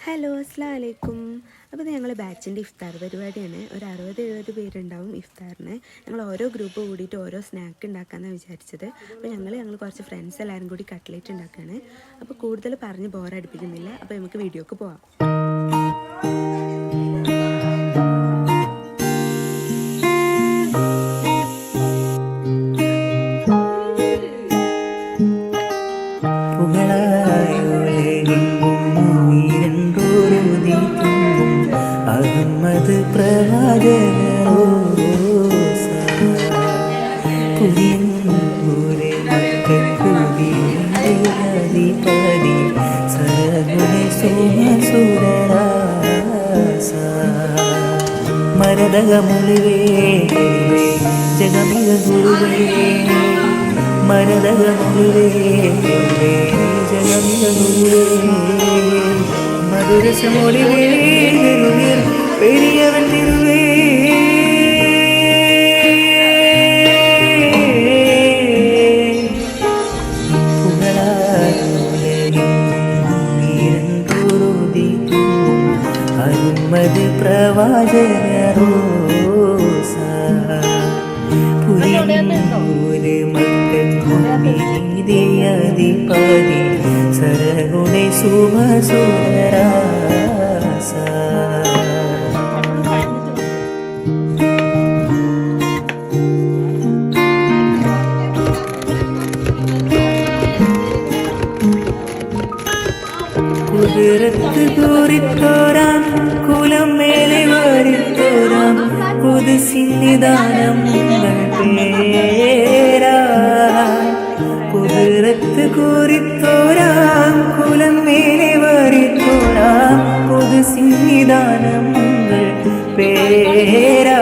Hello അസ്സലാമു അലൈക്കും. അപ്പോൾ ഞങ്ങൾ ബാച്ചിൻ്റെ ഇഫ്താർ പരിപാടിയാണ്. ഒരു 60-70 പേരുണ്ടാവും ഇഫ്താറിന്. ഞങ്ങൾ ഓരോ ഗ്രൂപ്പ് കൂടിയിട്ട് ഓരോ സ്നാക്ക് ഉണ്ടാക്കാമെന്നാണ് വിചാരിച്ചത്. അപ്പോൾ ഞങ്ങൾ കുറച്ച് ഫ്രണ്ട്സ് എല്ലാവരും കൂടി കട്ട്ലേറ്റ് ഉണ്ടാക്കുകയാണ്. അപ്പോൾ കൂടുതൽ പറഞ്ഞ് ബോറടിപ്പിക്കുന്നില്ല. അപ്പോൾ നമുക്ക് വീഡിയോക്ക് പോവാം. അഹമ്മദ് പ്രവാചകനോരേ മക്കൾക്കുതിപതി സരഗുണെ സോമസുരരാസ മരതകമുളിവേ ജഗമിക ഗുരുവേ മരതകമുളിവേ ജഗമിക ഗുരുവേ മധുരസമൊളിവേ പെരിയവൻ തിരുവേ അഹമ്മദ് പ്രവാചകനോരേ പുരിയൂര് മക്കൾക്കുതിപതി സരഗുണെ സുമസുരരാസ കുതിരത്ത് കൂറിത്തോരാം കുലം മേലെ വാരിത്തോരാം കുതിസിന്നിദാനം പേരാ കുതിരത്ത് കൂറിത്തോരാം കുലം മേലെ വാരിത്തോരാം കുതിസിന്നിദാനം പേരാ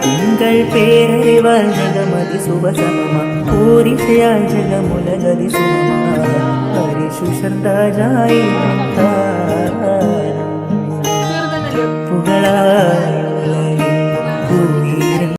തിങ്കൾ പേരറിവാൽ ജഗമതി സുഭസമ പൂരിശയാൽ ജഗമുലഗതി സുമ ഹരിശുശ്രദ്ധാജായി